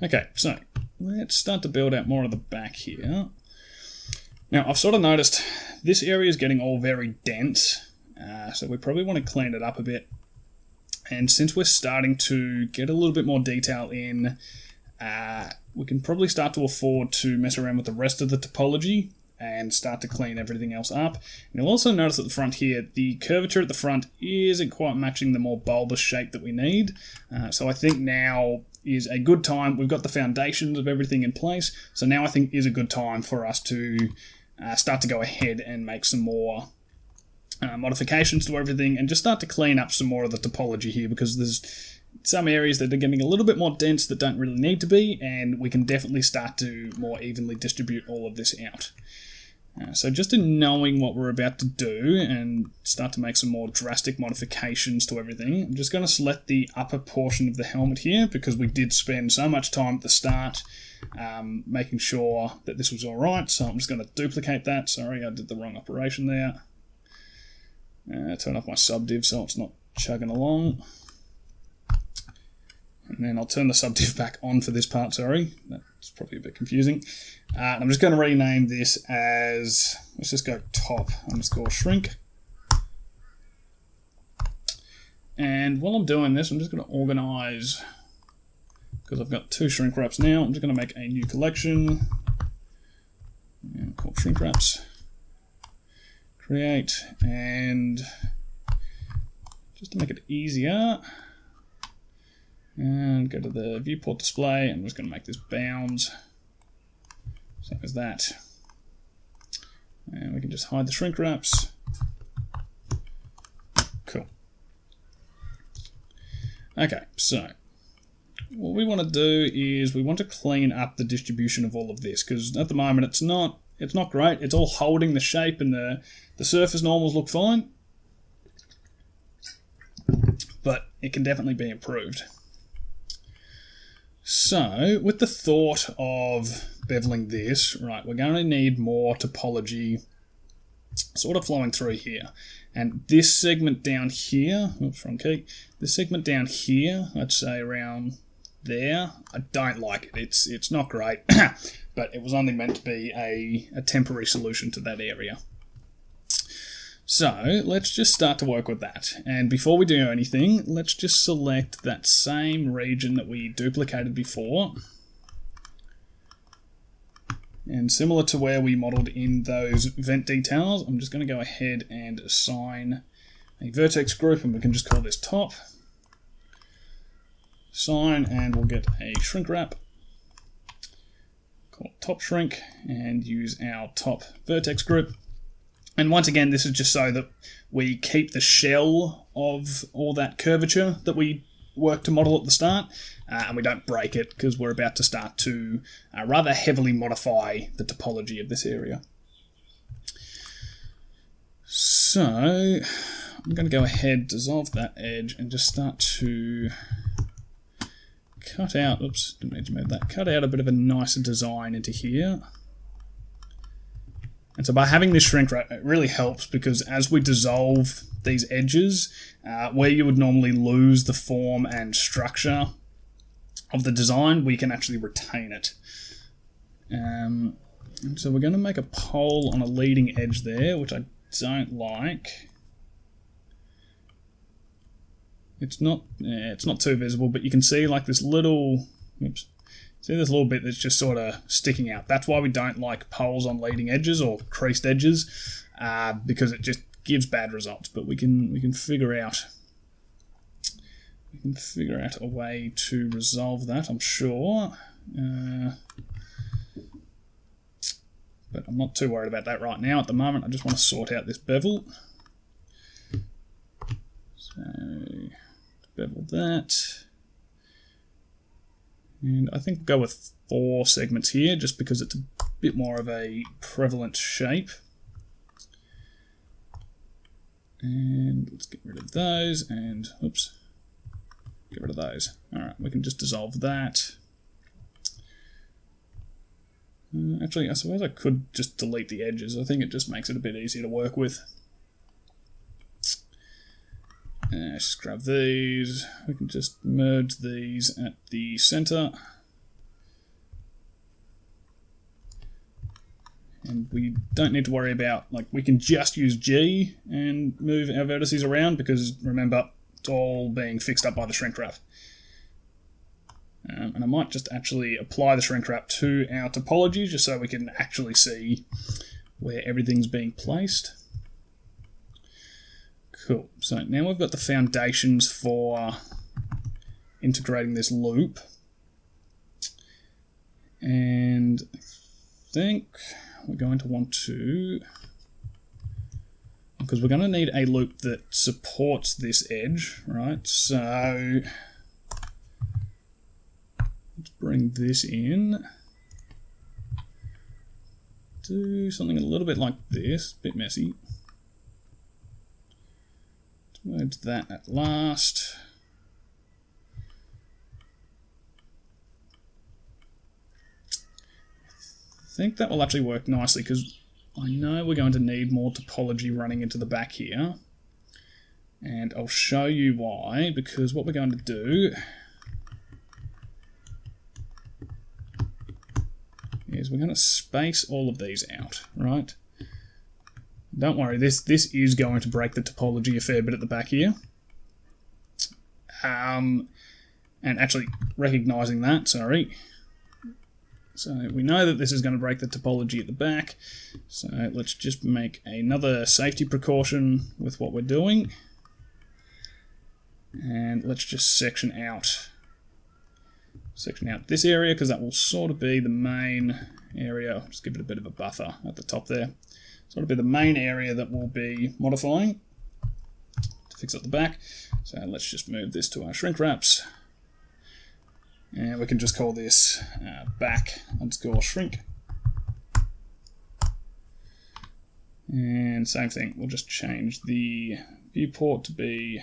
Okay, so let's start to build out more of the back here. Now, I've sort of noticed this area is getting all very dense, so we probably want to clean it up a bit. And since we're starting to get a little bit more detail in, we can probably start to afford to mess around with the rest of the topology and start to clean everything else up. And you'll also notice at the front here, the curvature at the front isn't quite matching the more bulbous shape that we need. So I think now is a good time. We've got the foundations of everything in place, so now I think is a good time for us to start to go ahead and make some more modifications to everything and just start to clean up some more of the topology here, because there's some areas that are getting a little bit more dense that don't really need to be, and we can definitely start to more evenly distribute all of this out. So just in knowing what we're about to do and start to make some more drastic modifications to everything, I'm just going to select the upper portion of the helmet here, because we did spend so much time at the start making sure that this was alright. So I'm just going to duplicate that. Sorry, I did the wrong operation there. Turn off my subdiv so it's not chugging along. And then I'll turn the subdiv back on for this part, sorry. That's probably a bit confusing. I'm just going to rename this as, let's just go top underscore shrink. And while I'm doing this, I'm just going to organize, because I've got 2 shrink wraps now, I'm just going to make a new collection called shrink wraps. Create, and just to make it easier, and go to the viewport display. I'm just going to make this bounds, same as that, and we can just hide the shrink wraps. Cool. Okay, so what we want to do is we want to clean up the distribution of all of this, because at the moment it's not great. It's all holding the shape, and the surface normals look fine, but it can definitely be improved. So with the thought of beveling this, right, we're going to need more topology sort of flowing through here. And this segment down here, oops, wrong key, this segment down here, let's say around there, I don't like it. It's not great, but it was only meant to be a temporary solution to that area. So let's just start to work with that. And before we do anything, let's just select that same region that we duplicated before. And similar to where we modeled in those vent details, I'm just going to go ahead and assign a vertex group, and we can just call this top. Assign, and we'll get a shrink wrap. Call it top shrink, and use our top vertex group. And once again, this is just so that we keep the shell of all that curvature that we worked to model at the start, and we don't break it, because we're about to start to rather heavily modify the topology of this area. So I'm going to go ahead, dissolve that edge, and just start to cut out, oops, didn't need to move that, cut out a bit of a nicer design into here. And so by having this shrink wrap, it really helps, because as we dissolve these edges, where you would normally lose the form and structure of the design, we can actually retain it. And so we're going to make a pole on a leading edge there, which I don't like. It's not too visible, but you can see like this little, oops. See this little bit that's just sort of sticking out. That's why we don't like poles on leading edges or creased edges, because it just gives bad results. But we can figure out a way to resolve that, I'm sure. But I'm not too worried about that right now. At the moment, I just want to sort out this bevel. So bevel that. And I think we'll go with 4 segments here, just because it's a bit more of a prevalent shape. And let's get rid of those, and oops, get rid of those. Alright, we can just dissolve that. Actually, I suppose I could just delete the edges. I think it just makes it a bit easier to work with. Let's just grab these. We can just merge these at the center. And we don't need to worry about, like, we can just use G and move our vertices around because, remember, it's all being fixed up by the Shrinkwrap. And I might just actually apply the Shrinkwrap to our topology just so we can actually see where everything's being placed. Cool. So now we've got the foundations for integrating this loop. And I think we're going to want to, because we're going to need a loop that supports this edge, right? So let's bring this in. Do something a little bit like this, a bit messy. Let's merge that at last. I think that will actually work nicely because I know we're going to need more topology running into the back here. And I'll show you why, because what we're going to do is we're going to space all of these out, right? Don't worry, this is going to break the topology a fair bit at the back here. And actually recognizing that, sorry. So we know that this is going to break the topology at the back. So let's just make another safety precaution with what we're doing. And let's just section out this area because that will sort of be the main area. I'll just give it a bit of a buffer at the top there. Sort of be the main area that we'll be modifying to fix up the back. So let's just move this to our Shrinkwraps. And we can just call this back_shrink. And same thing, we'll just change the viewport to be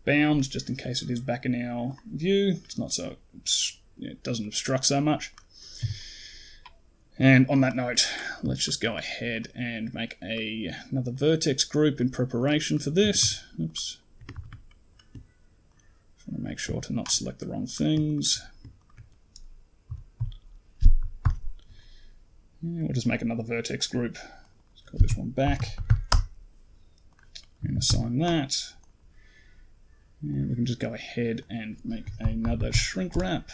bound, just in case it is back in our view. It's not so, it doesn't obstruct so much. And on that note, let's just go ahead and make another vertex group in preparation for this. Oops. Want to make sure to not select the wrong things. And we'll just make another vertex group. Let's call this one back. And assign that. And we can just go ahead and make another Shrinkwrap.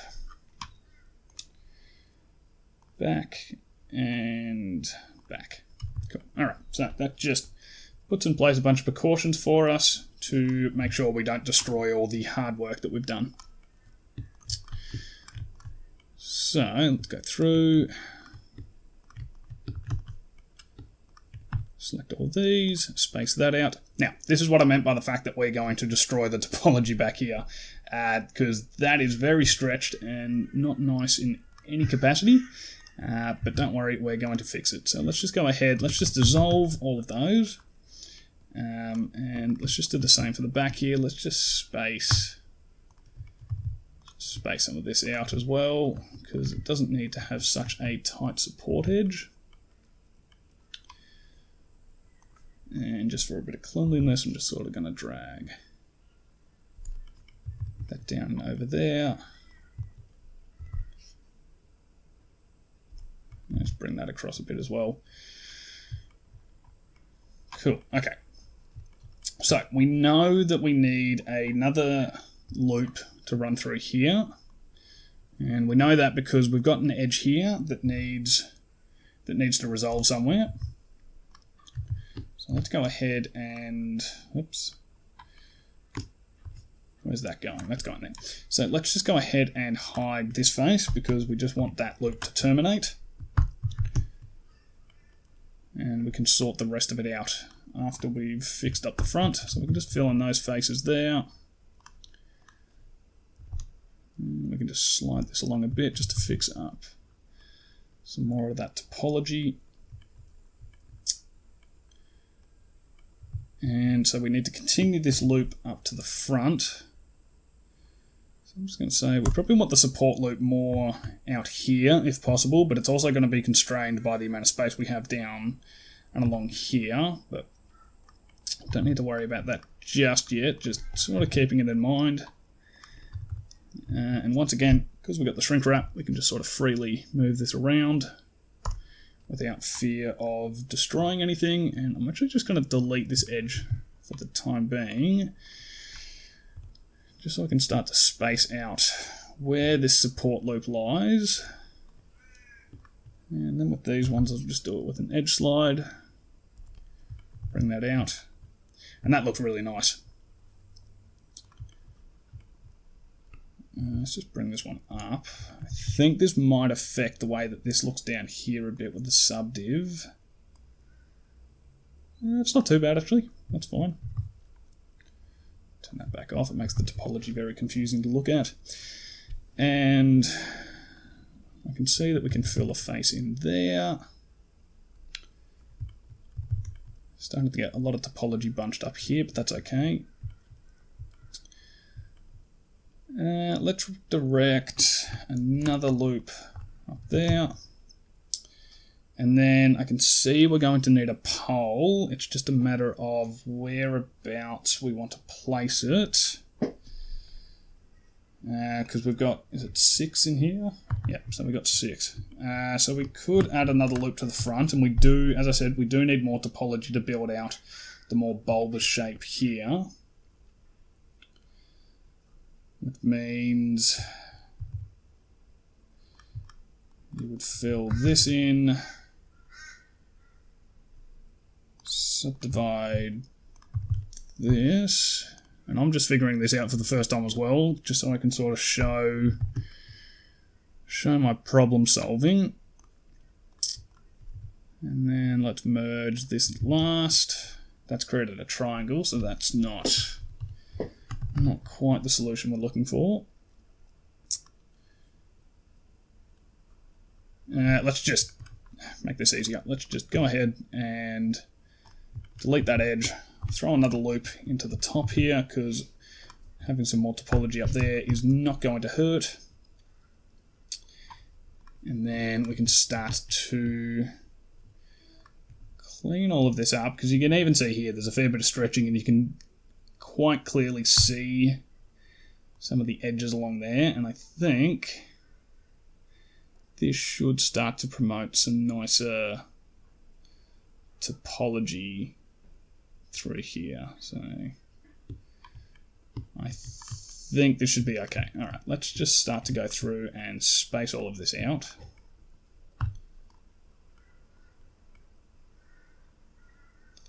Back and back. Cool. Alright, so that just puts in place a bunch of precautions for us to make sure we don't destroy all the hard work that we've done. So let's go through, select all these, space that out. Now, this is what I meant by the fact that we're going to destroy the topology back here, because that is very stretched and not nice in any capacity. But don't worry, we're going to fix it. So let's just go ahead, let's just dissolve all of those. And let's just do the same for the back here. Let's just space some of this out as well, because it doesn't need to have such a tight support edge. And just for a bit of cleanliness, I'm just sort of going to drag that down over there. Let's bring that across a bit as well. Cool, okay. So we know that we need another loop to run through here. And we know that because we've got an edge here that needs to resolve somewhere. So let's go ahead and, oops. Where's that going? That's going there. So let's just go ahead and hide this face because we just want that loop to terminate. And we can sort the rest of it out after we've fixed up the front. So we can just fill in those faces there. And we can just slide this along a bit just to fix up some more of that topology. And so we need to continue this loop up to the front. So I'm just going to say we probably want the support loop more out here if possible, but it's also going to be constrained by the amount of space we have down and along here. But don't need to worry about that just yet, just sort of keeping it in mind. And once again, because we've got the Shrinkwrap, we can just sort of freely move this around without fear of destroying anything. And I'm actually just going to delete this edge for the time being, just so I can start to space out where this support loop lies. And then with these ones, I'll just do it with an edge slide. Bring that out. And that looks really nice. Let's just bring this one up. I think this might affect the way that this looks down here a bit with the subdiv. It's not too bad actually, that's fine. Turn that back off, it makes the topology very confusing to look at. And I can see that we can fill a face in there. Starting to get a lot of topology bunched up here, but that's okay. Let's direct another loop up there. And then I can see we're going to need a pole. It's just a matter of whereabouts we want to place it. Because we've got, is it 6 in here? Yep, so we've got 6. So we could add another loop to the front, and we do, as I said, we do need more topology to build out the more bulbous shape here. Which means you would fill this in, subdivide this, and I'm just figuring this out for the first time as well, just so I can sort of show my problem solving. And then let's merge this last. That's created a triangle, so that's not quite the solution we're looking for. Let's just make this easier. Let's just go ahead and delete that edge, throw another loop into the top here, because having some more topology up there is not going to hurt. And then we can start to clean all of this up, because you can even see here there's a fair bit of stretching, and you can quite clearly see some of the edges along there, and I think this should start to promote some nicer topology through here. So I think this should be okay. Alright, let's just start to go through and space all of this out. I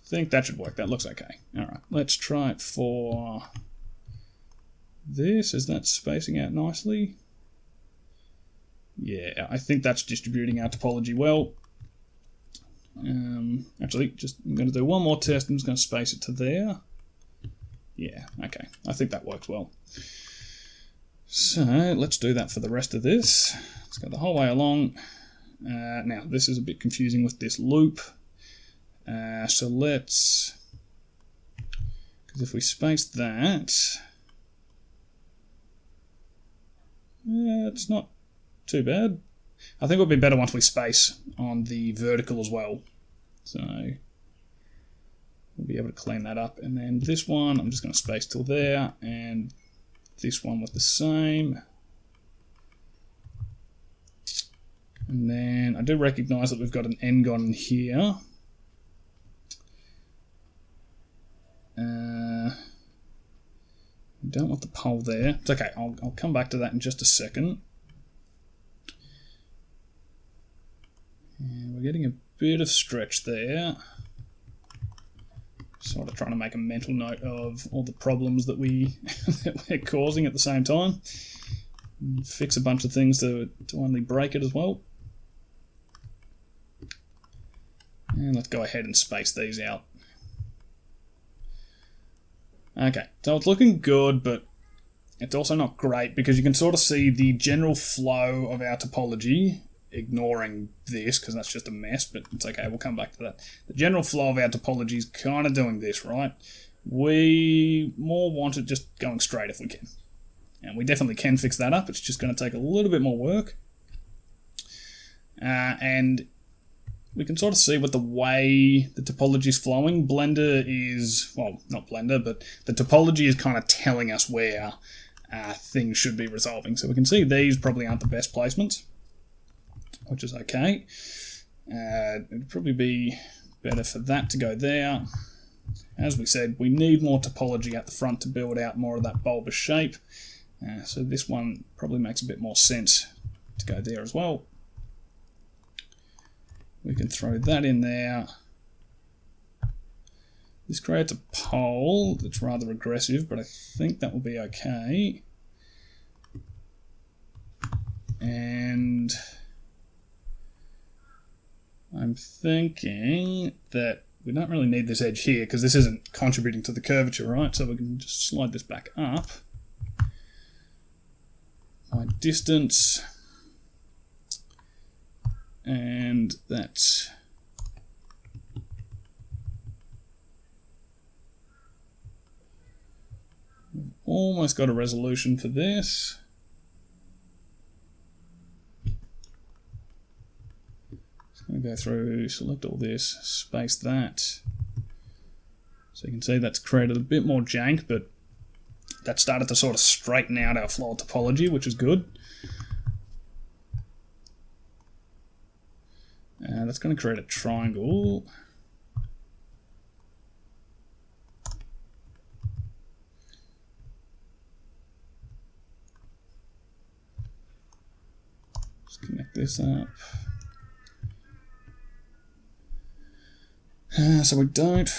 think that should work. That looks okay. Alright, let's try it for this. Is that spacing out nicely? Yeah, I think that's distributing our topology well. Actually, I'm going to do one more test. I'm just going to space it to there. Yeah, okay. I think that works well. So let's do that for the rest of this. Let's go the whole way along. Now, this is a bit confusing with this loop. So let's, because if we space that, it's not too bad. I think it'll be better once we space on the vertical as well. So we'll be able to clean that up. And then this one, I'm just going to space till there, and this one with the same. And then I do recognize that we've got an n-gon here. I don't want the pole there. It's okay, I'll come back to that in just a second. And we're getting a bit of stretch there. Sort of trying to make a mental note of all the problems that we're causing at the same time. And fix a bunch of things to only break it as well. And let's go ahead and space these out. Okay, so it's looking good, but it's also not great, because you can sort of see the general flow of our topology, ignoring this because that's just a mess, but it's okay, we'll come back to that. The general flow of our topology is kind of doing this, right? We more want it just going straight if we can. And we definitely can fix that up. It's just going to take a little bit more work. And we can sort of see what the way the topology is flowing. Blender is, well, not Blender, but the topology is kind of telling us where things should be resolving. So we can see these probably aren't the best placements, which is okay. It'd probably be better for that to go there. As we said, we need more topology at the front to build out more of that bulbous shape. So this one probably makes a bit more sense to go there as well. We can throw that in there. This creates a pole that's rather aggressive, but I think that will be okay. And I'm thinking that we don't really need this edge here because this isn't contributing to the curvature, right? So we can just slide this back up. My distance. And that's almost got a resolution for this. Just going to go through, select all this, space that. So you can see that's created a bit more jank, but that started to sort of straighten out our floor topology, which is good. That's going to create a triangle. Just connect this up. So we don't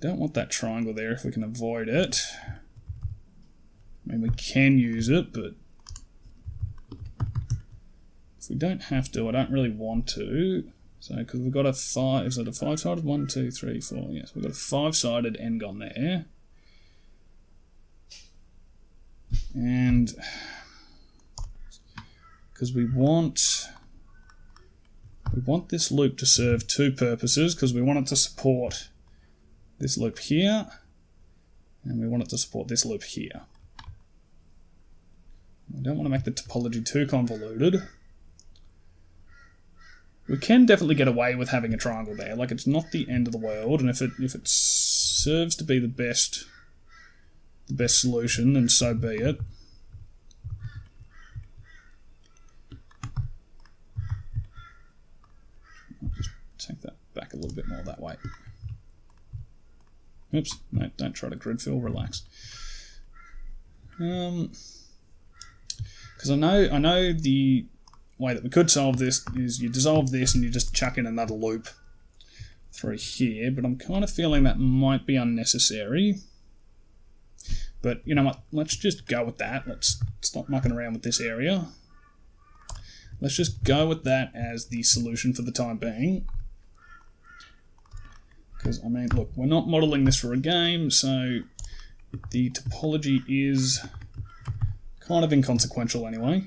want that triangle there if we can avoid it. I mean, we can use it, but if we don't have to, I don't really want to. So, because we've got a 5, is it a 5-sided? 1, 2, 3, 4, yes. We've got a 5-sided n-gon there. And because we want this loop to serve two purposes, because we want it to support this loop here, and we want it to support this loop here. We don't want to make the topology too convoluted. We can definitely get away with having a triangle there. Like, it's not the end of the world, and if it serves to be the best solution, then so be it. I'll just take that back a little bit more that way. Oops, no, don't try to grid fill, relax. Because I know the way that we could solve this is you dissolve this and you just chuck in another loop through here, but I'm kind of feeling that might be unnecessary. But you know what, let's just go with that. Let's stop mucking around with this area. Let's just go with that as the solution for the time being. Because, I mean, look, we're not modeling this for a game, so the topology is kind of inconsequential anyway.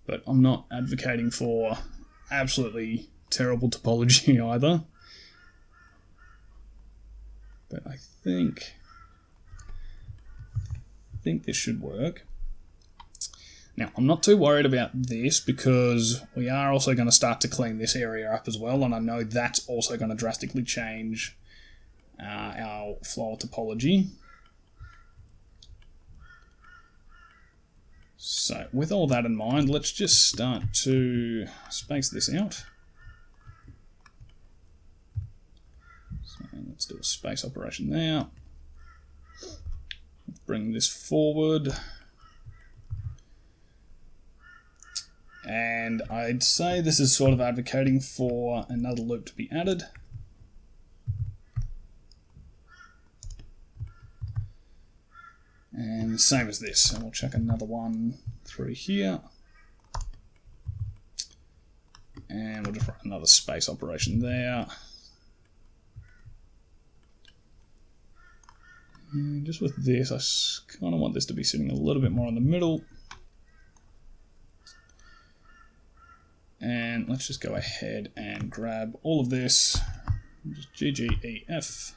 But I'm not advocating for absolutely terrible topology either. But I think this should work. Now, I'm not too worried about this because we are also going to start to clean this area up as well, and I know that's also going to drastically change our floor topology. So, with all that in mind, let's just start to space this out. So, let's do a space operation there. Let's bring this forward. And I'd say this is sort of advocating for another loop to be added. And same as this, so we'll chuck another one through here. And we'll just run another space operation there. And just with this, I kind of want this to be sitting a little bit more in the middle. And let's just go ahead and grab all of this, just GGEF.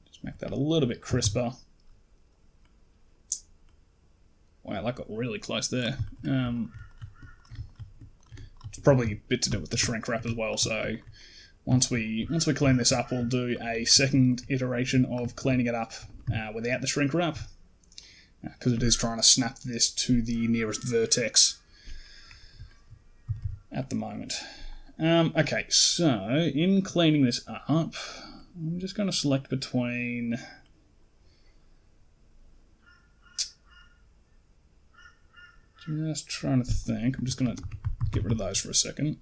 Just make that a little bit crisper. Wow, that got really close there. It's probably a bit to do with the shrink wrap as well, so once we clean this up, we'll do a second iteration of cleaning it up without the shrink wrap, because it is trying to snap this to the nearest vertex. at the moment. Okay, so in cleaning this up, I'm just going to select between... Just trying to think. I'm just going to get rid of those for a second.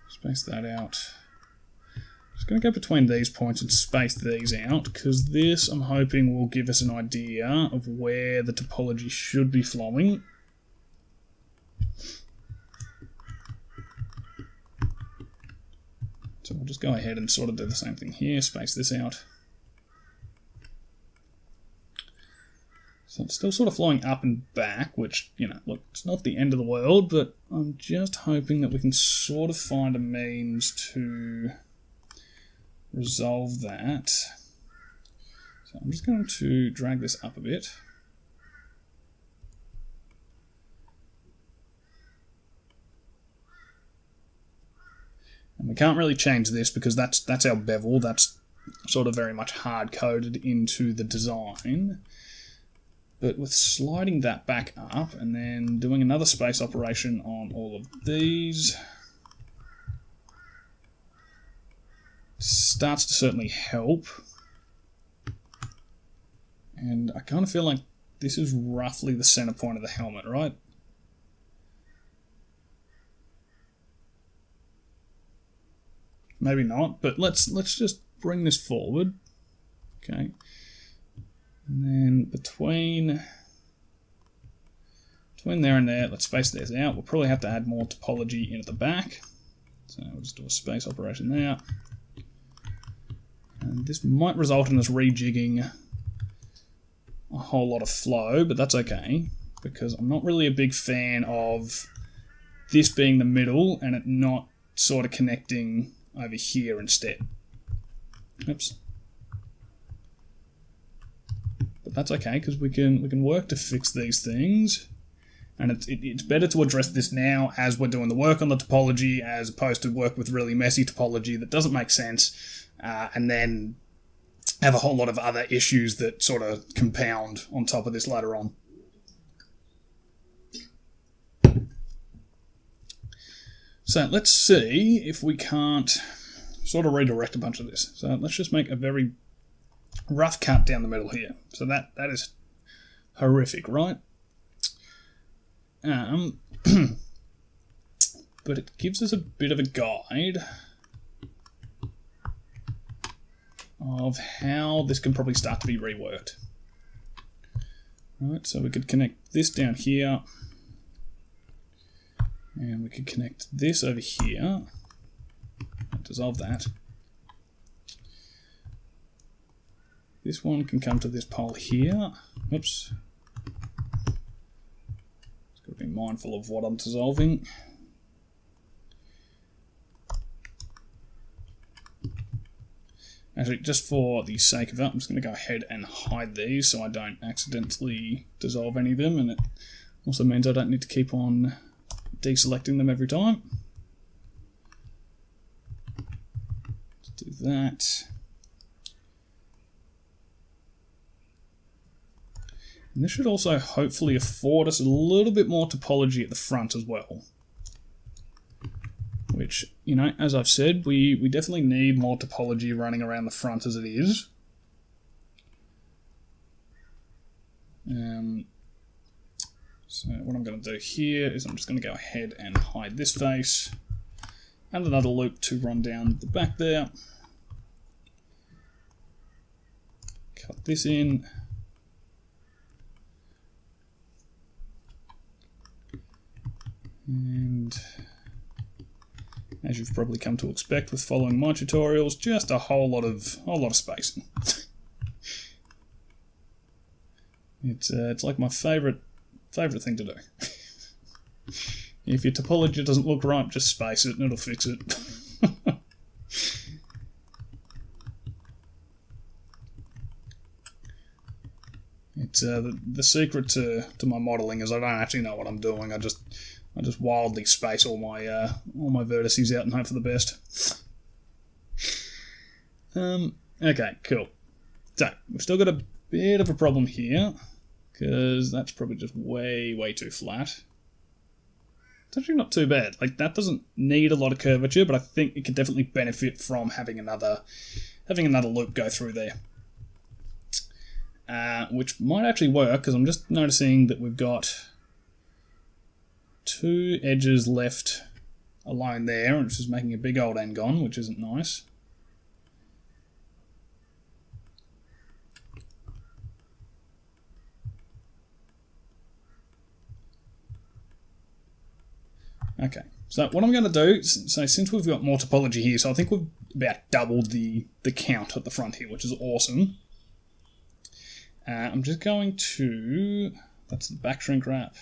Space that out. Just going to go between these points and space these out, because this, I'm hoping, will give us an idea of where the topology should be flowing. So we'll just go ahead and sort of do the same thing here, space this out. So it's still sort of flowing up and back, which, you know, look, it's not the end of the world, but I'm just hoping that we can sort of find a means to resolve that. So I'm just going to drag this up a bit. And we can't really change this because that's our bevel. That's sort of very much hard-coded into the design. But with sliding that back up and then doing another space operation on all of these, starts to certainly help. And I kind of feel like this is roughly the center point of the helmet, right? Maybe not, but let's just bring this forward. Okay. And then between there and there, let's space these out. We'll probably have to add more topology in at the back. So we'll just do a space operation there. And this might result in us rejigging a whole lot of flow, but that's okay, because I'm not really a big fan of this being the middle and it not sort of connecting over here instead. Oops. But that's okay, because we can work to fix these things, and it's better to address this now as we're doing the work on the topology, as opposed to work with really messy topology that doesn't make sense, and then have a whole lot of other issues that sort of compound on top of this later on. So let's see if we can't sort of redirect a bunch of this. So let's just make a very rough cut down the middle here. So that is horrific, right? But it gives us a bit of a guide of how this can probably start to be reworked. Right, so we could connect this down here, and we could connect this over here, and dissolve that. This one can come to this pole here. Oops. Just got to be mindful of what I'm dissolving. Actually, just for the sake of it, I'm just going to go ahead and hide these so I don't accidentally dissolve any of them, and it also means I don't need to keep on deselecting them every time. Let's do that. And this should also hopefully afford us a little bit more topology at the front as well. Which, you know, as I've said, we definitely need more topology running around the front as it is. So what I'm going to do here is I'm just going to go ahead and hide this face. Add another loop to run down the back there. Cut this in. And as you've probably come to expect with following my tutorials, just a whole lot of spacing. It's like my favourite thing to do. If your topology doesn't look right, just space it and it'll fix it. It's the secret to my modelling is I don't actually know what I'm doing. I just wildly space all my vertices out and hope for the best. Okay, cool. So we've still got a bit of a problem here because that's probably just way too flat. it's actually not too bad. Like, that doesn't need a lot of curvature, but I think it could definitely benefit from having another loop go through there. Which might actually work, because I'm just noticing that we've got 2 edges left alone there, which is making a big old n-gon, which isn't nice. Okay, so what I'm going to do, so since we've got more topology here, so I think we've about doubled the count at the front here, which is awesome. I'm just going to, that's the back shrink wrap.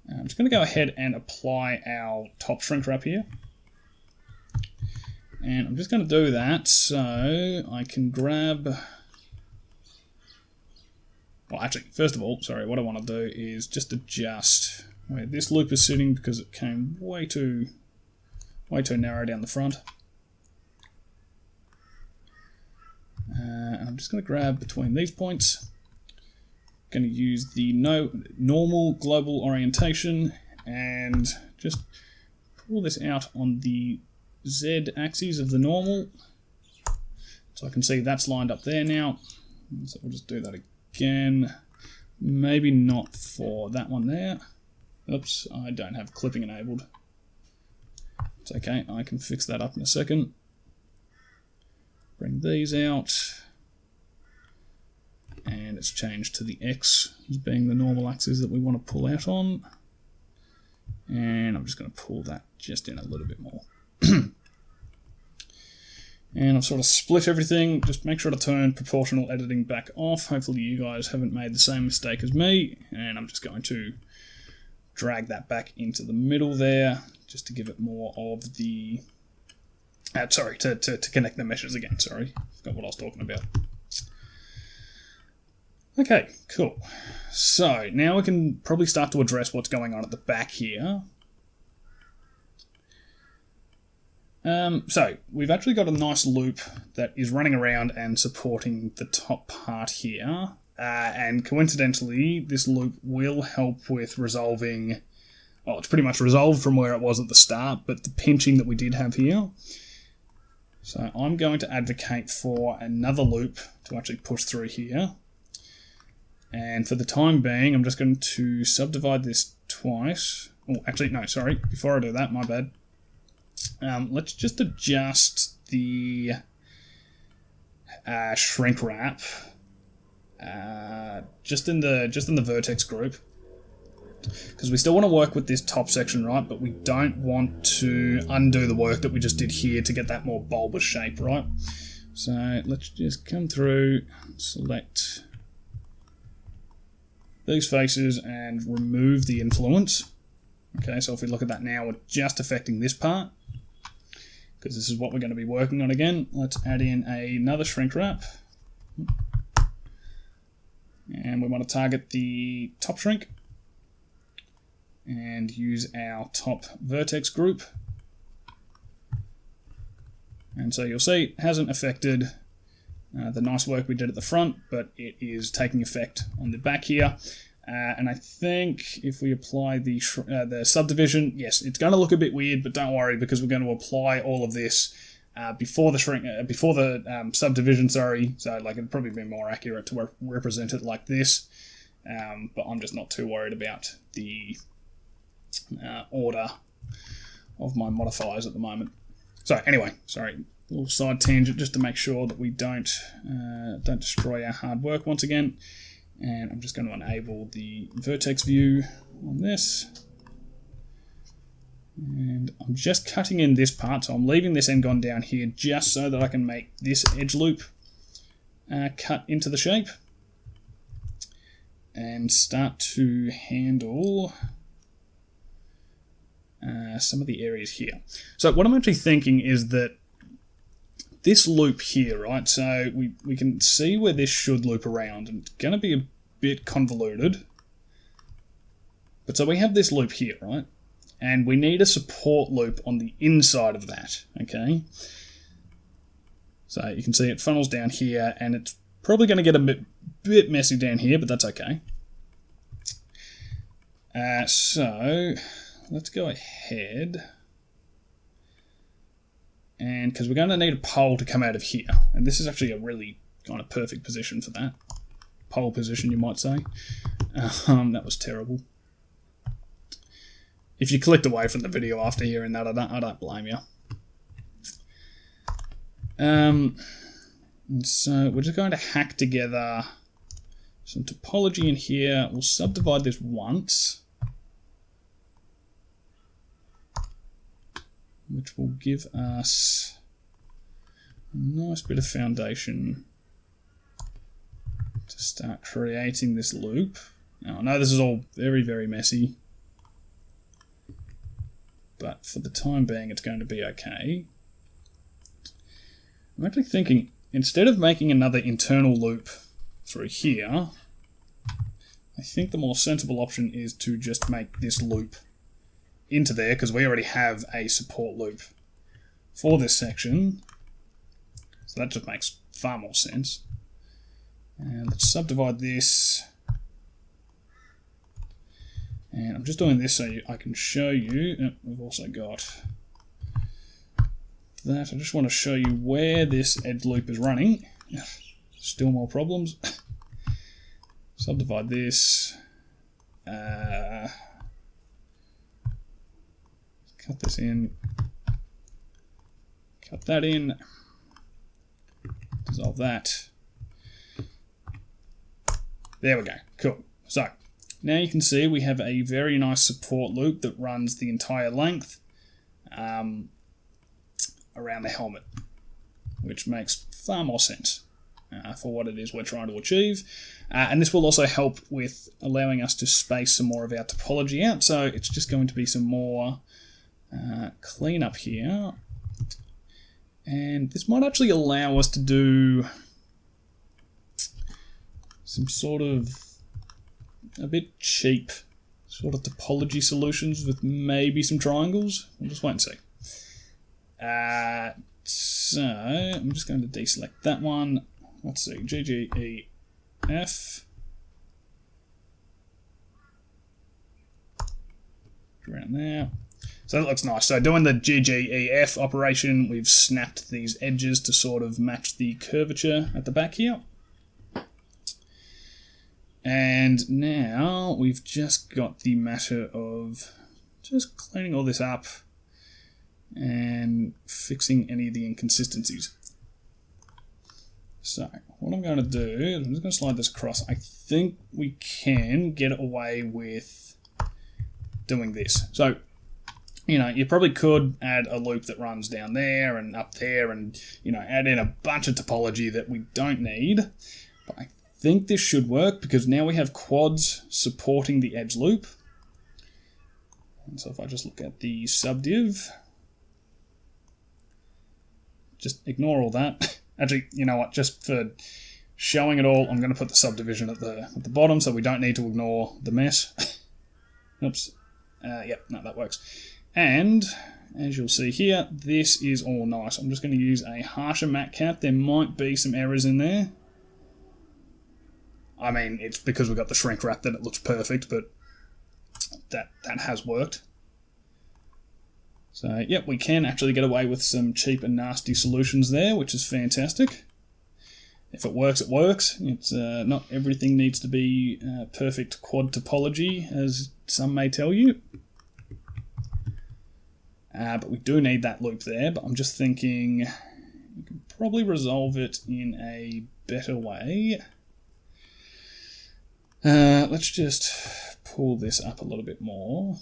I'm just going to go ahead and apply our top shrink wrap here. And I'm just going to do that so I can grab... Well, actually, first of all, sorry, what I want to do is just adjust where this loop is sitting, because it came way too narrow down the front. And I'm just going to grab between these points. Going to use the normal global orientation and just pull this out on the Z axis of the normal. So I can see that's lined up there now. So we'll just do that again. Maybe not for that one there. Oops, I don't have clipping enabled. It's okay, I can fix that up in a second. Bring these out. And it's changed to the X as being the normal axis that we want to pull out on. And I'm just going to pull that just in a little bit more. And I've sort of split everything. Just make sure to turn proportional editing back off. Hopefully you guys haven't made the same mistake as me. And I'm just going to drag that back into the middle there, just to give it more of the... sorry, to connect the meshes again. Sorry, forgot what I was talking about. Okay, cool. So now we can probably start to address what's going on at the back here. So we've actually got a nice loop that is running around and supporting the top part here. And coincidentally, this loop will help with resolving... Well, it's pretty much resolved from where it was at the start, but the pinching that we did have here. So I'm going to advocate for another loop to actually push through here. And for the time being, I'm just going to subdivide this twice. Oh, actually, no, sorry. Before I do that, my bad. Let's just adjust the shrink wrap just in the vertex group, because we still want to work with this top section, right? But we don't want to undo the work that we just did here to get that more bulbous shape, right? So let's just come through, select these faces and remove the influence. Okay, so if we look at that now, we're just affecting this part, because this is what we're going to be working on again. Let's add in another shrink wrap. And we want to target the top shrink and use our top vertex group. And so you'll see it hasn't affected the nice work we did at the front, but it is taking effect on the back here. And I think if we apply the subdivision, yes, it's going to look a bit weird, but don't worry, because we're going to apply all of this before the subdivision. Sorry, so like it'd probably be more accurate to represent it like this. But I'm just not too worried about the order of my modifiers at the moment. So anyway, sorry, little side tangent just to make sure that we don't destroy our hard work once again. And I'm just going to enable the vertex view on this. And I'm just cutting in this part, so I'm leaving this n-gon down here just so that I can make this edge loop cut into the shape and start to handle some of the areas here. So what I'm actually thinking is that this loop here, right, so we can see where this should loop around, and it's going to be a bit convoluted. But so we have this loop here, right, and we need a support loop on the inside of that, okay? So you can see it funnels down here, and it's probably going to get a bit messy down here, but that's okay. So let's go ahead, and because we're going to need a pole to come out of here, and this is actually a really kind of perfect position for that. Pole position, you might say. That was terrible. If you clicked away from the video after hearing that, I don't blame you. So we're just going to hack together some topology in here. We'll subdivide this once, which will give us a nice bit of foundation to start creating this loop. Now, I know this is all very, very messy, but for the time being, it's going to be okay. I'm actually thinking, instead of making another internal loop through here, I think the more sensible option is to just make this loop into there, because we already have a support loop for this section. So that just makes far more sense. And let's subdivide this. And I'm just doing this so I can show you. We've also got that. I just want to show you where this edge loop is running. Still more problems. Subdivide this. Cut this in. Cut that in. Dissolve that. There we go. Cool. So now you can see we have a very nice support loop that runs the entire length around the helmet, which makes far more sense for what it is we're trying to achieve. And this will also help with allowing us to space some more of our topology out. So it's just going to be some more cleanup here. And this might actually allow us to do some sort of a bit cheap sort of topology solutions with maybe some triangles. We'll just wait and see. So I'm just going to deselect that one. Let's see, GGEF. Around there. So that looks nice. So doing the GGEF operation, we've snapped these edges to sort of match the curvature at the back here. And now we've just got the matter of just cleaning all this up and fixing any of the inconsistencies. So what I'm going to do is I'm just going to slide this across. I think we can get away with doing this. So, you know, you probably could add a loop that runs down there and up there and, you know, add in a bunch of topology that we don't need. But I think this should work because now we have quads supporting the edge loop. And so if I just look at the subdiv, just ignore all that. Actually, you know what, just for showing it all, I'm going to put the subdivision at the bottom so we don't need to ignore the mess. Oops. Yep, no, that works. And as you'll see here, this is all nice. I'm just going to use a harsher matte cap. There might be some errors in there. I mean, it's because we've got the shrink wrap that it looks perfect, but that has worked. So, yep, we can actually get away with some cheap and nasty solutions there, which is fantastic. If it works, it works. It's not everything needs to be perfect quad topology, as some may tell you. But we do need that loop there, but I'm just thinking we can probably resolve it in a better way. Let's just pull this up a little bit more.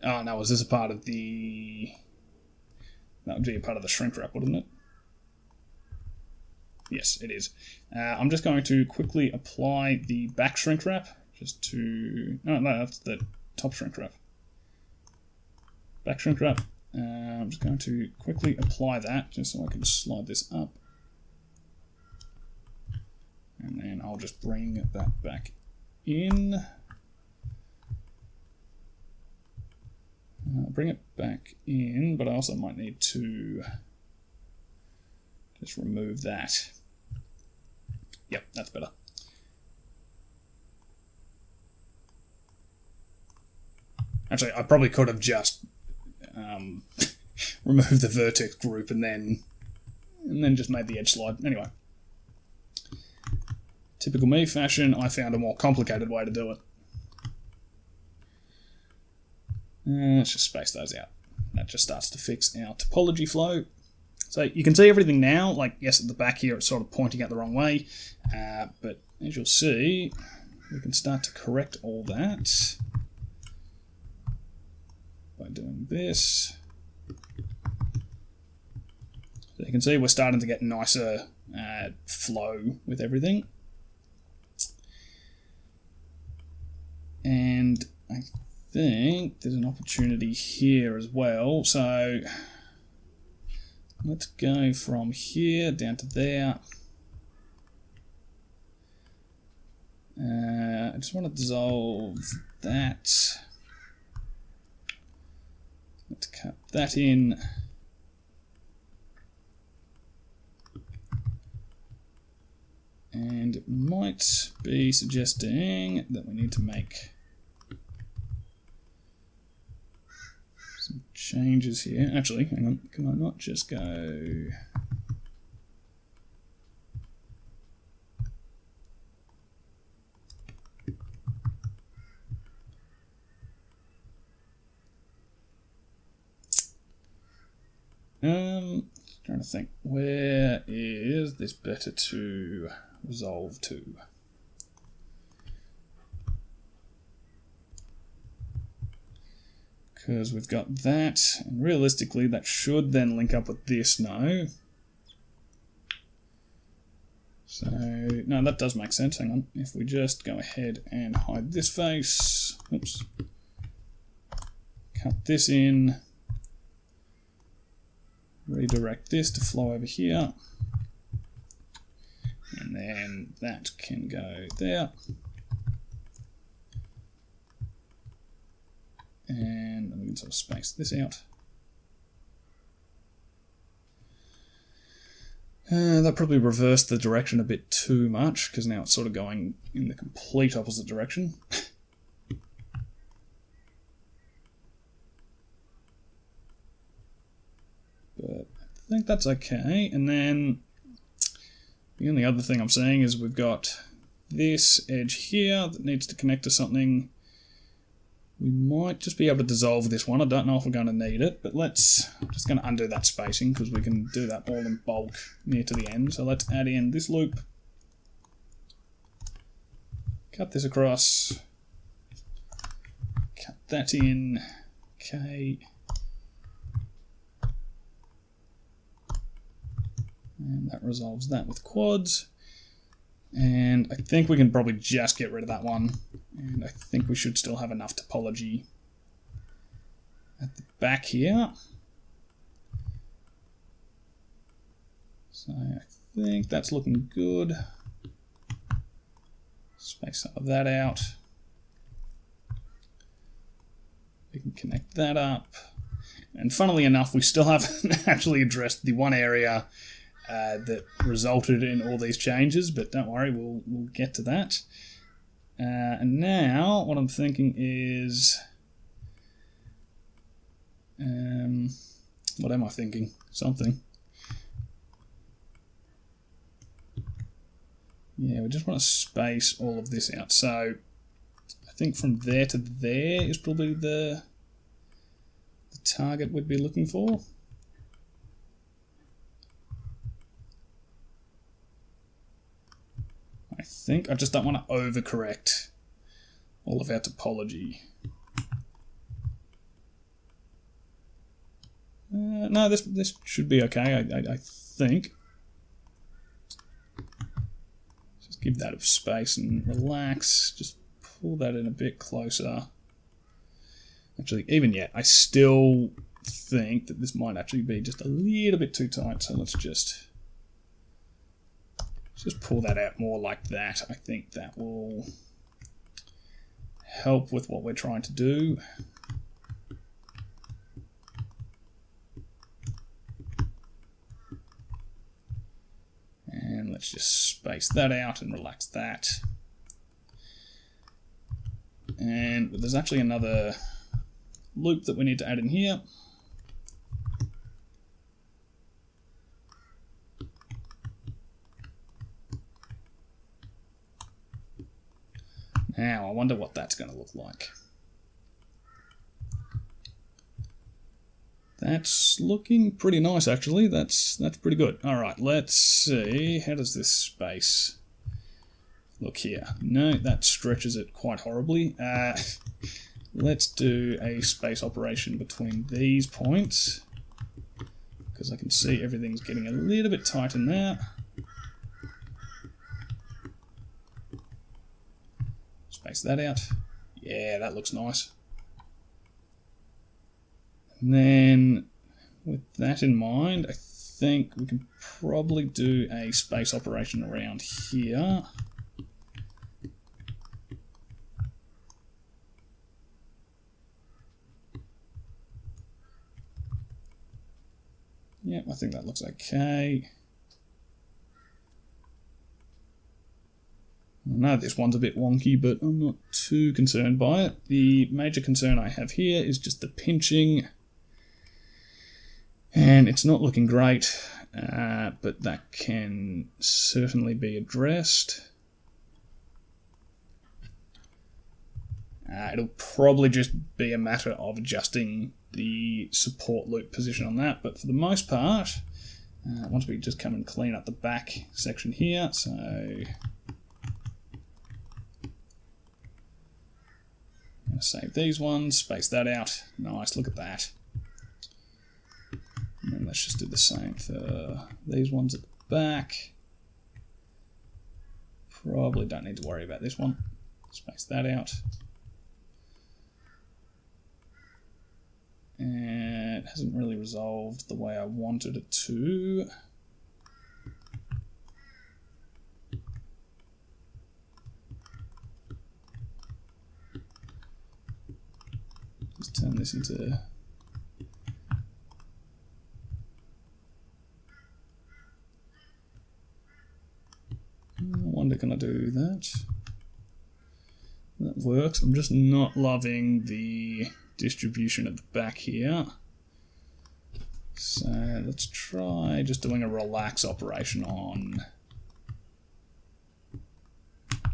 Oh no, is this a part of the... That would be a part of the shrink wrap, wouldn't it? Yes, it is. I'm just going to quickly apply the back shrink wrap, just to... Oh no, that's the top shrink wrap. Back shrink wrap. I'm just going to quickly apply that, just so I can slide this up. And then I'll just bring that back in. Bring it back in, but I also might need to just remove that. Yep, that's better. Actually, I probably could have just removed the vertex group and then just made the edge slide. Anyway. Typical me fashion, I found a more complicated way to do it. Let's just space those out. That just starts to fix our topology flow. So you can see everything now, like yes, at the back here it's sort of pointing out the wrong way, but as you'll see, we can start to correct all that by doing this. So you can see we're starting to get nicer flow with everything. And I think there's an opportunity here as well. So let's go from here down to there. I just want to dissolve that. Let's cut that in. And it might be suggesting that we need to make some changes here. Actually, hang on, can I not just go... trying to think, where is this better to resolve to? Because we've got that, and realistically that should then link up with this now. So, no, that does make sense. Hang on, if we just go ahead and hide this face, oops, cut this in, redirect this to flow over here, and then that can go there. And we can sort of space this out. That probably reversed the direction a bit too much, because now it's sort of going in the complete opposite direction. But I think that's okay. And then the only other thing I'm saying is we've got this edge here that needs to connect to something. We might just be able to dissolve this one. I don't know if we're going to need it, but I'm just going to undo that spacing because we can do that all in bulk near to the end. So let's add in this loop, cut this across, cut that in, okay. And that resolves that with quads. And I think we can probably just get rid of that one. And I think we should still have enough topology at the back here. So I think that's looking good. Space some of that out. We can connect that up. And funnily enough, we still haven't actually addressed the one area that resulted in all these changes, but don't worry, we'll get to that. And now what I'm thinking is, what am I thinking? Something. Yeah, we just want to space all of this out. So I think from there to there is probably the target we'd be looking for. I think I just don't want to overcorrect all of our topology. No, this should be okay, I think. Just give that a space and relax. Just pull that in a bit closer. Actually, even yet, I still think that this might actually be just a little bit too tight, so let's just pull that out more like that. I think that will help with what we're trying to do. And let's just space that out and relax that. And there's actually another loop that we need to add in here. Now, I wonder what that's going to look like. That's looking pretty nice, actually. That's pretty good. All right, let's see. How does this space look here? No, that stretches it quite horribly. Let's do a space operation between these points, because I can see everything's getting a little bit tight in there. Space that out. Yeah, that looks nice. And then, with that in mind, I think we can probably do a space operation around here. Yep, I think that looks okay. I know this one's a bit wonky, but I'm not too concerned by it. The major concern I have here is just the pinching. And it's not looking great, but that can certainly be addressed. It'll probably just be a matter of adjusting the support loop position on that, but for the most part, once we just come and clean up the back section here, so I'm going to save these ones, space that out. Nice, look at that. And then let's just do the same for these ones at the back. Probably don't need to worry about this one. Space that out. And it hasn't really resolved the way I wanted it to. Let's turn this into... I wonder, can I do that? That works. I'm just not loving the distribution at the back here. So let's try just doing a relax operation on...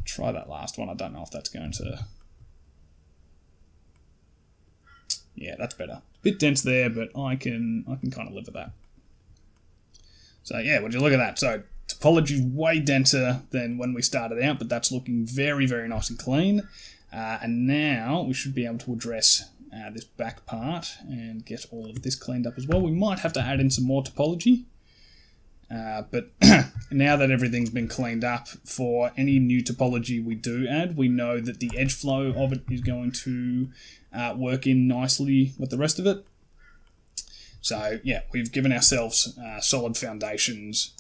Try that last one. I don't know if that's going to... Yeah, that's better. Bit dense there, but I can kind of live with that. So yeah, would you look at that? So Topology is way denser than when we started out, but that's looking very, very nice and clean. And now we should be able to address this back part and get all of this cleaned up as well. We might have to add in some more topology, but now that everything's been cleaned up, for any new topology we do add, we know that the edge flow of it is going to work in nicely with the rest of it. So yeah, we've given ourselves solid foundations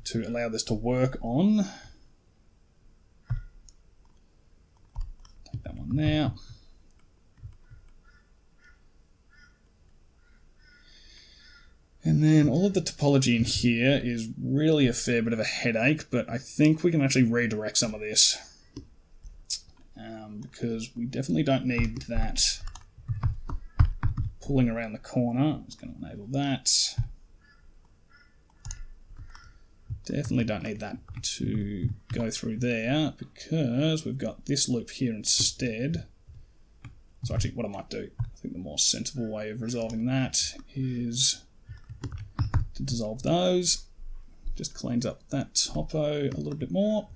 to allow this to work on. Take that one now. And then all of the topology in here is really a fair bit of a headache, but I think we can actually redirect some of this because we definitely don't need that pulling around the corner. I'm just going to enable that. Definitely don't need that to go through there because we've got this loop here instead. So actually what I might do, I think the more sensible way of resolving that is to dissolve those. Just cleans up that topo a little bit more.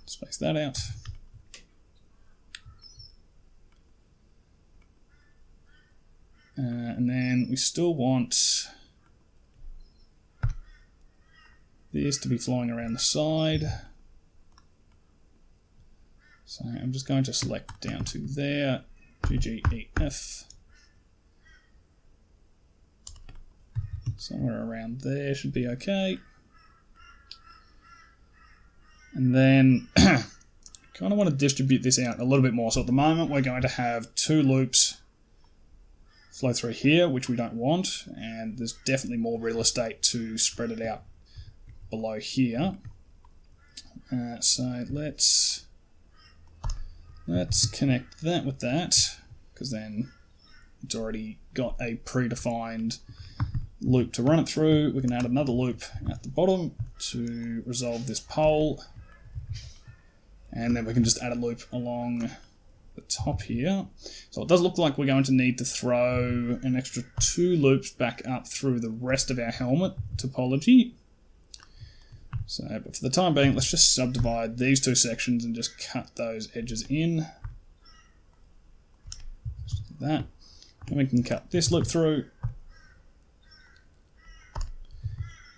Space that out. And then we still want this to be flowing around the side. So I'm just going to select down to there, GGEF. Somewhere around there should be okay. And then kind of want to distribute this out a little bit more. So at the moment we're going to have two loops flow through here, which we don't want, and there's definitely more real estate to spread it out below here. So let's connect that with that, because then it's already got a predefined loop to run it through. We can add another loop at the bottom to resolve this pole, and then we can just add a loop along the top here. So it does look like we're going to need to throw an extra 2 loops back up through the rest of our helmet topology. So, but for the time being, let's just subdivide these 2 sections and just cut those edges in. Just do that. And we can cut this loop through.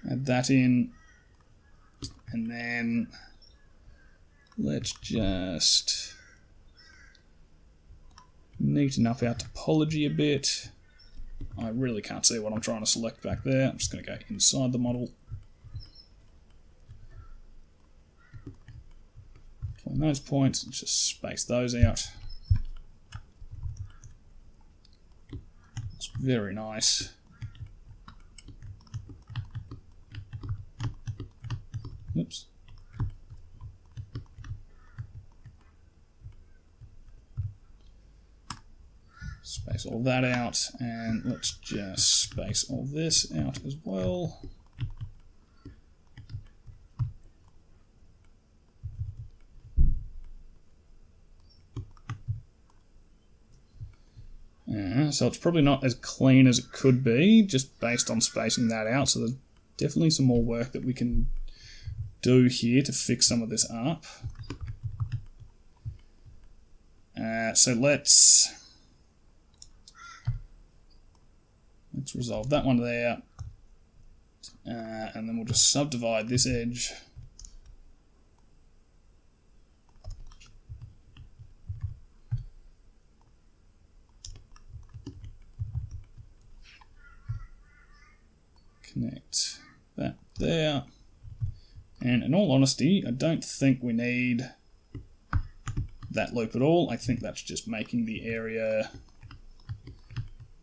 Add that in. And then let's just neaten up our topology a bit. I really can't see what I'm trying to select back there. I'm just going to go inside the model. Between those points, and just space those out. It's very nice. Oops. Space all that out, and let's just space all this out as well. So it's probably not as clean as it could be, just based on spacing that out. So there's definitely some more work that we can do here to fix some of this up. So let's resolve that one there, and then we'll just subdivide this edge. Connect that there. And in all honesty, I don't think we need that loop at all. I think that's just making the area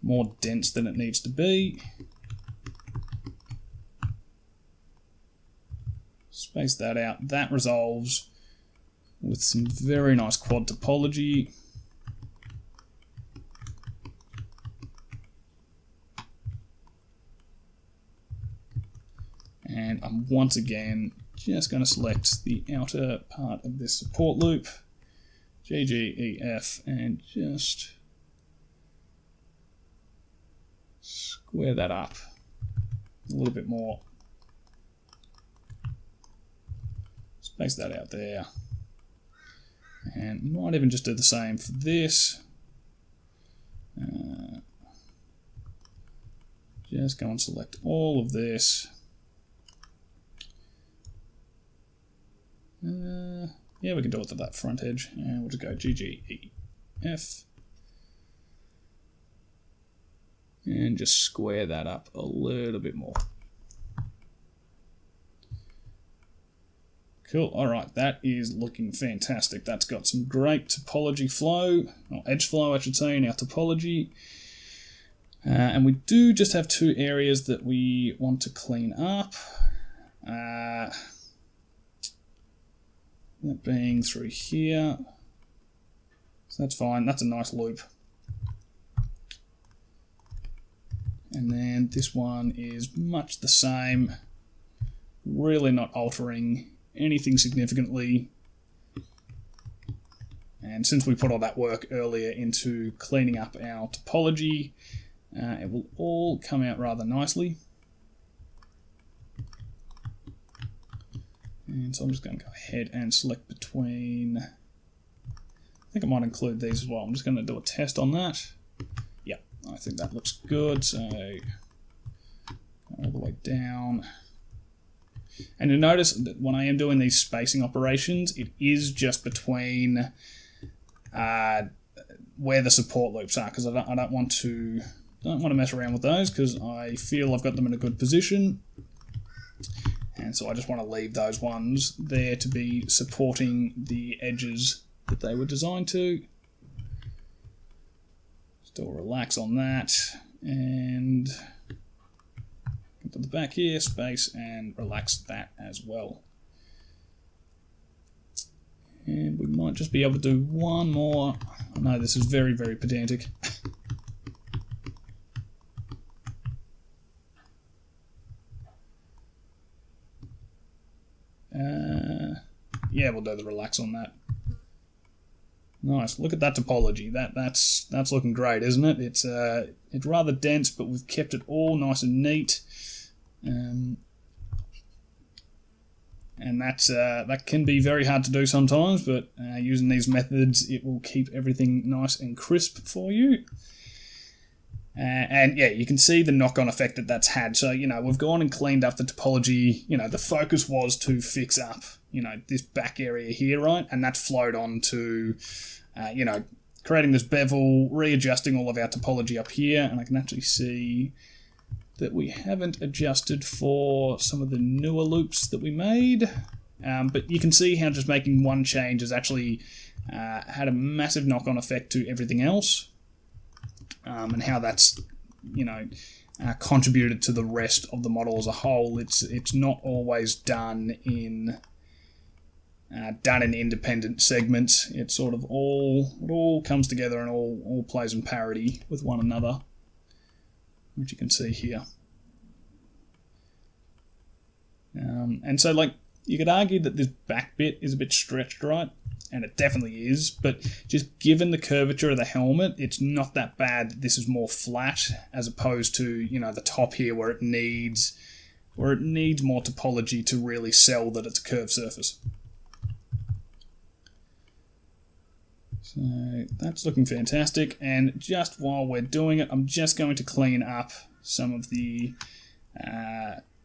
more dense than it needs to be. Space that out. That resolves with some very nice quad topology. And I'm once again just going to select the outer part of this support loop, G, G, E, F, and just square that up a little bit more. Space that out there. And might even just do the same for this. Just go and select all of this. Yeah, we can do it to that front edge, and we'll just go G, G, E, F, and just square that up a little bit more. Cool, alright, that is looking fantastic. That's got some great topology flow, or edge flow I should say, in our topology. And we do just have 2 areas that we want to clean up. That being through here. So that's fine, that's a nice loop. And then this one is much the same, really not altering anything significantly. And since we put all that work earlier into cleaning up our topology, it will all come out rather nicely. And so I'm just going to go ahead and select between, I think I might include these as well. I'm just going to do a test on that. Yeah, I think that looks good. So all the way down. And you'll notice that when I am doing these spacing operations, it is just between where the support loops are, because I don't want to mess around with those, because I feel I've got them in a good position. And so I just want to leave those ones there to be supporting the edges that they were designed to. Still relax on that, and to the back here, space, and relax that as well. And we might just be able to do one more. I know this is very, very pedantic. Yeah, we'll do the relax on that. Nice. Look at that topology. That's looking great, isn't it? It's rather dense, but we've kept it all nice and neat. And that can be very hard to do sometimes, but using these methods, it will keep everything nice and crisp for you. And yeah, you can see the knock-on effect that that's had. So, we've gone and cleaned up the topology. The focus was to fix up, this back area here, right? And that's flowed on to, creating this bevel, readjusting all of our topology up here. And I can actually see that we haven't adjusted for some of the newer loops that we made. But you can see how just making one change has actually had a massive knock-on effect to everything else. And how that's, contributed to the rest of the model as a whole. It's not always done in independent segments. It's sort of all comes together and all plays in parity with one another, which you can see here. And so, you could argue that this back bit is a bit stretched, right? And it definitely is, but just given the curvature of the helmet, it's not that bad that this is more flat as opposed to, the top here where it needs more topology to really sell that it's a curved surface. So that's looking fantastic, and just while we're doing it, I'm just going to clean up some of the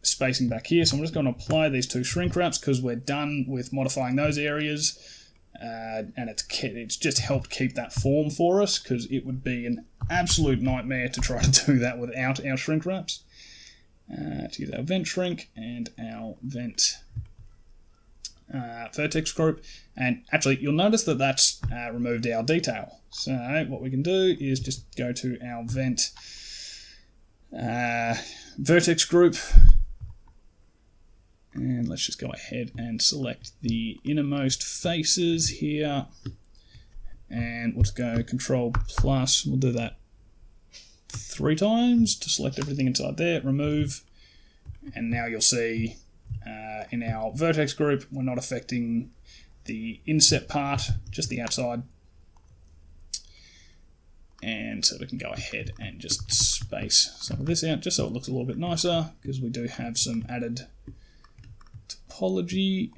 spacing back here. So I'm just going to apply these two shrink wraps because we're done with modifying those areas. And it's just helped keep that form for us, because it would be an absolute nightmare to try to do that without our shrink wraps. To use our vent shrink and our vent Vertex group, and actually you'll notice that that's removed our detail. So what we can do is just go to our vent Vertex group. And let's just go ahead and select the innermost faces here. And we'll just go Control plus. We'll do that 3 times to select everything inside there. Remove. And now you'll see in our vertex group, we're not affecting the inset part, just the outside. And so we can go ahead and just space some of this out just so it looks a little bit nicer, because we do have some added topology.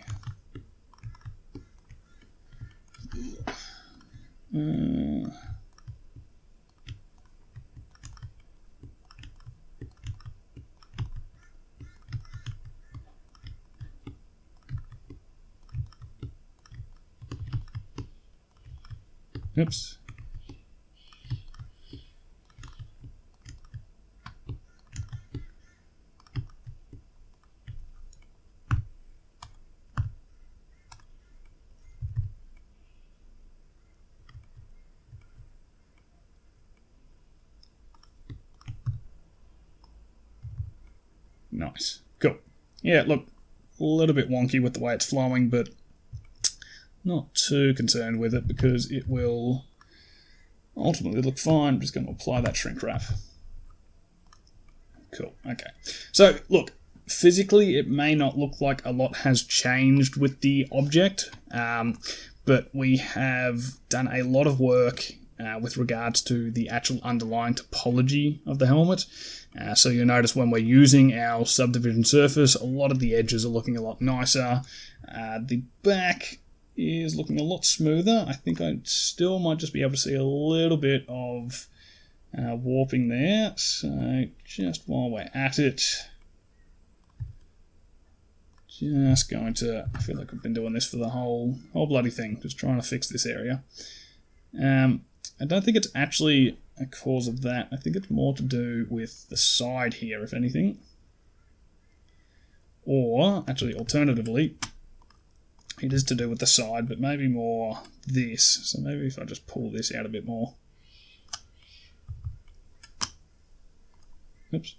Oops. Nice. Cool. Yeah, look, a little bit wonky with the way it's flowing, but not too concerned with it because it will ultimately look fine. I'm just going to apply that shrink wrap. Cool. Okay. So, look, physically it may not look like a lot has changed with the object, but we have done a lot of work with regards to the actual underlying topology of the helmet. So you'll notice when we're using our subdivision surface, a lot of the edges are looking a lot nicer. The back is looking a lot smoother. I think I still might just be able to see a little bit of warping there. So just while we're at it, just going to, I feel like I've been doing this for the whole bloody thing, just trying to fix this area. I don't think it's actually a cause of that. I think it's more to do with the side here, if anything. Or, actually, alternatively, it is to do with the side, but maybe more this. So maybe if I just pull this out a bit more. Oops.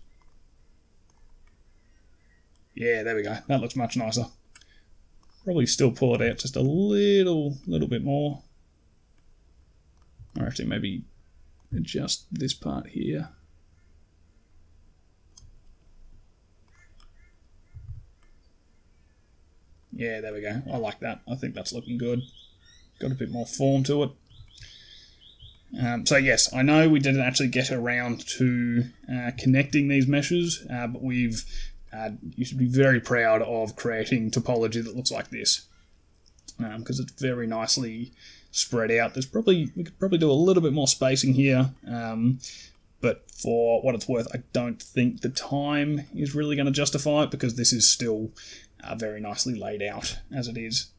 Yeah, there we go. That looks much nicer. Probably still pull it out just a little bit more. Or actually maybe adjust this part here. Yeah, there we go. I like that. I think that's looking good. Got a bit more form to it. So yes, I know we didn't actually get around to connecting these meshes, but you should be very proud of creating topology that looks like this, because it's very nicely spread out. We could probably do a little bit more spacing here, but for what it's worth, I don't think the time is really going to justify it, because this is still very nicely laid out as it is.